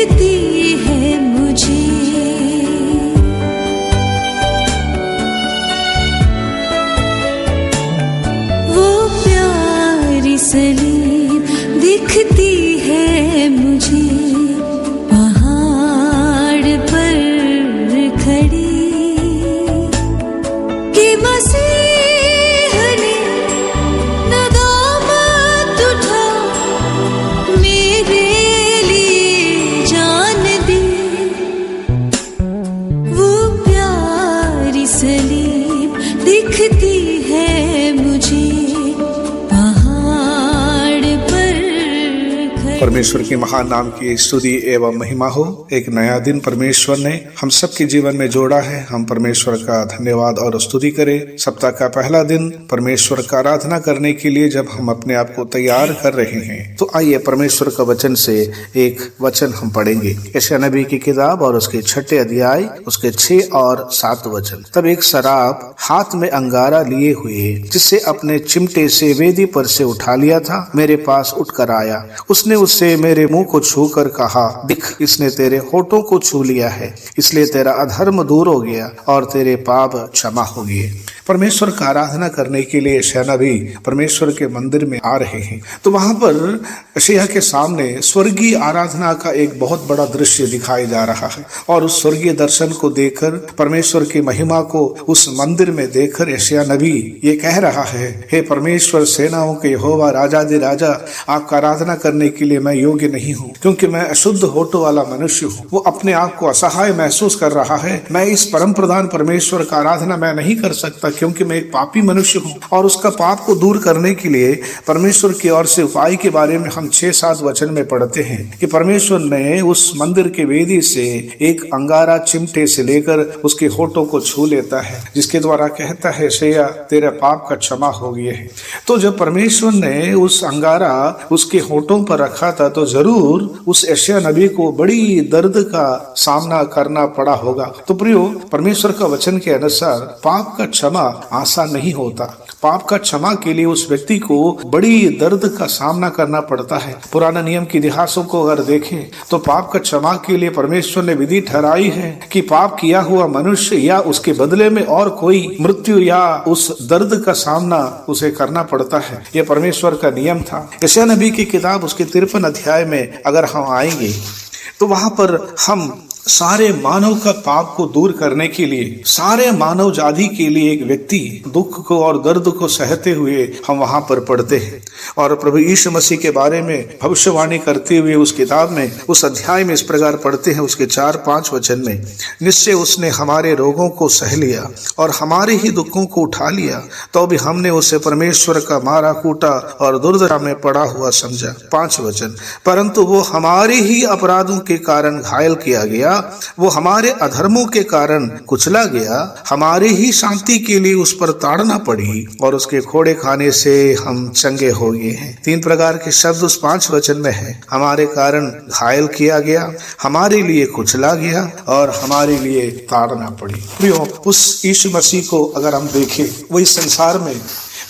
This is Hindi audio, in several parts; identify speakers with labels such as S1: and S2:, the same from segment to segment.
S1: दिखती है मुझे। वो प्यारी सलीब दिखती है मुझे, पहाड़ पर खड़ी, कि मसीह ने नदामत उठा मेरे लिए जान दी। वो प्यारी सलीब दिखती है मुझे,
S2: परमेश्वर के महान नाम की स्तुति एवं महिमा हो। एक नया दिन परमेश्वर ने हम सबके जीवन में जोड़ा है। हम परमेश्वर का धन्यवाद और स्तुति करें। सप्ताह का पहला दिन परमेश्वर का आराधना करने के लिए जब हम अपने आप को तैयार कर रहे हैं, तो आइए परमेश्वर का वचन से एक वचन हम पढ़ेंगे। यशायाह नबी की किताब और उसके 6 अध्याय उसके 6 और 7 वचन। तब एक शराब हाथ में अंगारा लिए हुए, जिससे अपने चिमटे से वेदी पर से उठा लिया था, मेरे पास उठकर आया। उसने उससे मेरे मुंह को छूकर कहा, दिख, इसने तेरे होठों को छू लिया है, इसलिए तेरा अधर्म दूर हो गया और तेरे पाप क्षमा हो गए। परमेश्वर का आराधना करने के लिए यशायाह नबी परमेश्वर के मंदिर में आ रहे हैं, तो वहां पर यशायाह के सामने स्वर्गीय आराधना का एक बहुत बड़ा दृश्य दिखाई जा रहा है। और उस स्वर्गीय दर्शन को देखकर, परमेश्वर की महिमा को उस मंदिर में देखकर यशायाह नबी ये कह रहा है, हे परमेश्वर सेनाओं के यहोवा राजाधिराजा, आपका आराधना करने के लिए मैं योग्य नहीं हूँ, क्योंकि मैं अशुद्ध होठों वाला मनुष्य हूँ। वो अपने आप को असहाय महसूस कर रहा है। मैं इस परम प्रधान परमेश्वर का आराधना मैं नहीं कर सकता, क्योंकि मैं एक पापी मनुष्य हूँ। और उसका पाप को दूर करने के लिए परमेश्वर की ओर से उपाय के बारे में हम 6-7 वचन में पढ़ते हैं कि परमेश्वर ने उस मंदिर के वेदी से एक अंगारा चिमटे से लेकर उसके होठों को छू लेता है, जिसके द्वारा कहता है, यशायाह तेरे पाप का क्षमा हो गया है। तो जब परमेश्वर ने उस अंगारा उसके होठों पर रखा था, तो जरूर उस यशायाह नबी को बड़ी दर्द का सामना करना पड़ा होगा। तो प्रियो, परमेश्वर का वचन के अनुसार पाप का क्षमा आसान नहीं होता। पाप का क्षमा के लिए उस व्यक्ति को बड़ी दर्द का सामना करना पड़ता है। पुराना नियम के इतिहासों को अगर देखें, तो पाप का क्षमा के लिए परमेश्वर ने विधि ठहराई है कि पाप किया हुआ मनुष्य या उसके बदले में और कोई मृत्यु या उस दर्द का सामना उसे करना पड़ता है। यह परमेश्वर का नियम था। यशायाह नबी की किताब उसके 53 अध्याय में अगर हम आएंगे, तो वहां पर हम सारे मानव का पाप को दूर करने के लिए, सारे मानव जाति के लिए एक व्यक्ति दुख को और दर्द को सहते हुए हम वहां पर पढ़ते हैं। और प्रभु यीशु मसीह के बारे में भविष्यवाणी करते हुए उस किताब में, उस अध्याय में इस प्रकार पढ़ते हैं, उसके 4-5 वचन में, निश्चय उसने हमारे रोगों को सह लिया और हमारे ही दुखों को उठा लिया, तो भी हमने उसे परमेश्वर का मारा कूटा और दुर्दशा में पड़ा हुआ समझा। 5 वचन, परंतु वो हमारे ही अपराधों के कारण घायल किया गया, वो हमारे अधर्मों के कारण कुचला गया, हमारे ही शांति के लिए उस पर ताड़ना पड़ी और उसके खोड़े खाने से हम चंगे हो गए हैं। 3 प्रकार के शब्द उस 5 वचन में है। हमारे कारण घायल किया गया, हमारे लिए कुचला गया और हमारे लिए ताड़ना पड़ी। प्रियो, उस यीशु मसीह को अगर हम देखें, वो इस संसार में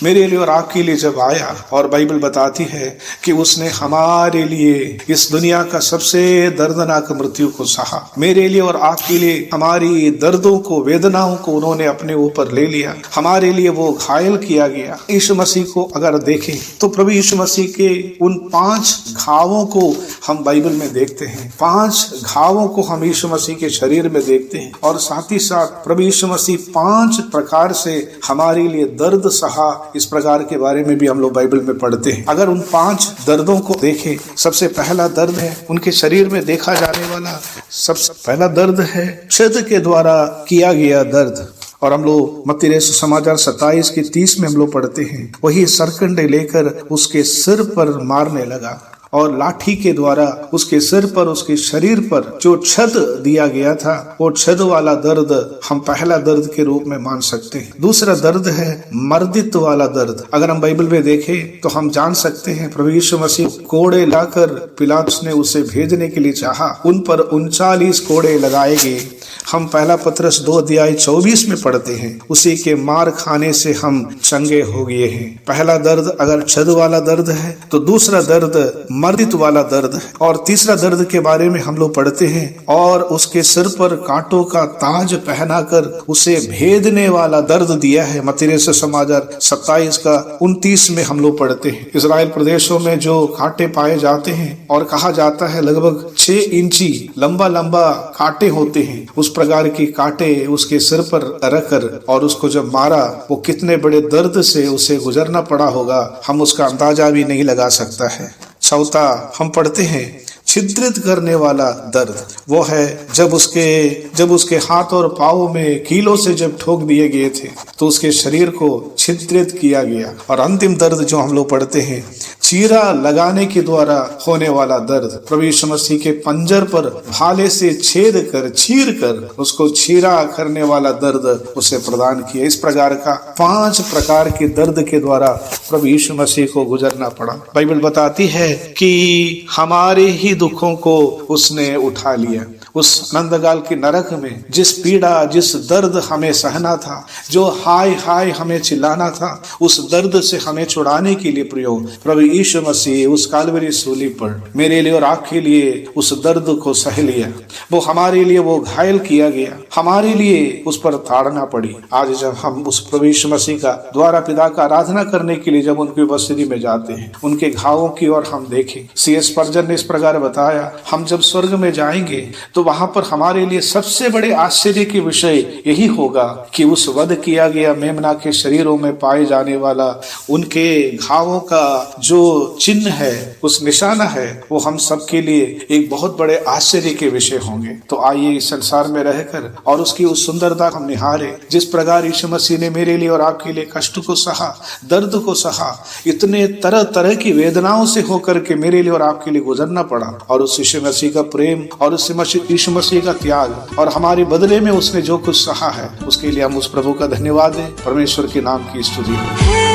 S2: मेरे लिए और आपके लिए जब आया, और बाइबल बताती है कि उसने हमारे लिए इस दुनिया का सबसे दर्दनाक मृत्यु को सहा। मेरे लिए और आपके लिए हमारी दर्दों को, वेदनाओं को उन्होंने अपने ऊपर ले लिया। हमारे लिए वो घायल किया गया। यीशु मसीह को अगर देखें, तो प्रभु यीशु मसीह के उन 5 घावों को हम बाइबल में देखते हैं। 5 घावों को हम यीशु मसीह के शरीर में देखते हैं, और साथ ही साथ प्रभु यीशु मसीह 5 प्रकार से हमारे लिए दर्द सहा, इस प्रकार के बारे में भी हम लोग बाइबल में पढ़ते हैं। अगर उन 5 दर्दों को देखें, सबसे पहला दर्द है उनके शरीर में देखा जाने वाला सबसे पहला दर्द है छेद के द्वारा किया गया दर्द। और हम लोग मत्ती रचित समाचार 27 के 30 में हम लोग पढ़ते हैं, वही सरकंडे लेकर उसके सिर पर मारने लगा और लाठी के द्वारा उसके सिर पर, उसके शरीर पर जो छद दिया गया था, वो छद वाला दर्द हम पहला दर्द के रूप में मान सकते हैं। दूसरा दर्द है मर्दित वाला दर्द। अगर हम बाइबल में देखें तो हम जान सकते हैं प्रभु यीशु मसीह कोड़े लाकर पिलातुस ने उसे भेजने के लिए चाहा, उन पर 39 कोड़े लगाए गए। हम पहला पत्रस 2 अध्याय 24 में पढ़ते हैं, उसी के मार खाने से हम चंगे हो गए हैं। पहला दर्द अगर छद वाला दर्द है, तो दूसरा दर्द मर्दित वाला दर्द। और तीसरा दर्द के बारे में हम लोग पढ़ते हैं, और उसके सिर पर कांटों का ताज पहनाकर उसे भेदने वाला दर्द दिया है। मत्ती समाचार 27 का 29 में हम लोग पढ़ते हैं। इजराइल प्रदेशों में जो कांटे पाए जाते हैं और कहा जाता है लगभग 6 इंची लंबा लंबा कांटे होते हैं, उस प्रकार की कांटे उसके सिर पर रखकर और उसको जब मारा, वो कितने बड़े दर्द से उसे गुजरना पड़ा होगा, हम उसका अंदाजा भी नहीं लगा सकता है। चौथा हम पढ़ते हैं छिद्रित करने वाला दर्द। वो है जब उसके हाथ और पाँव में कीलों से जब ठोक दिए गए थे तो उसके शरीर को छिद्रित किया गया। और अंतिम दर्द जो हम लोग पढ़ते हैं, चीरा लगाने के द्वारा होने वाला दर्द। प्रभु यीशु मसीह के पंजर पर भाले से छेद कर चीर कर उसको चीरा करने वाला दर्द उसे प्रदान किया। इस प्रकार का 5 प्रकार के दर्द के द्वारा प्रभु यीशु मसीह को गुजरना पड़ा। बाइबल बताती है कि हमारे ही दुखों को उसने उठा लिया। उस अनंतकाल के नरक में जिस पीड़ा, जिस दर्द हमें सहना था, जो हाय हाय हमें चिल्लाना था, उस दर्द से हमें छुड़ाने के लिए प्रभु यीशु मसीह उस कालवरी सूली पर मेरे लिए और आपके लिए उस दर्द को सह लिया। वो हमारे लिए वो घायल किया गया, हमारे लिए उस पर ताड़ना पड़ी। आज जब हम उस प्रभु यीशु मसीह का द्वारा पिता का आराधना करने के लिए जब उनकी उपस्थिति में जाते हैं, उनके घावों की ओर हम देखें। C.S. स्पर्जन ने इस प्रकार बताया, हम जब स्वर्ग में जाएंगे तो वहां पर हमारे लिए सबसे बड़े आश्चर्य की विषय यही होगा कि उस वध किया गया मेमना के शरीरों में पाए जाने वाला उनके घावों का जो चिन्ह है, उस निशाना है, वो हम सबके लिए एक बहुत बड़े आश्चर्य के विषय होंगे। तो आइए इस संसार में रहकर और उसकी उस सुंदरता हम निहारे। जिस प्रकार यीशु मसीह ने मेरे लिए और आपके लिए कष्ट को सहा, दर्द को सहा, इतने तरह तरह की वेदनाओं से होकर के मेरे लिए और आपके लिए गुजरना पड़ा, और उस यीशु मसीह का प्रेम और उस यीशु मसीह का त्याग और हमारे बदले में उसने जो कुछ सहा है, उसके लिए हम उस प्रभु का धन्यवाद दें। परमेश्वर के नाम की स्तुति हो।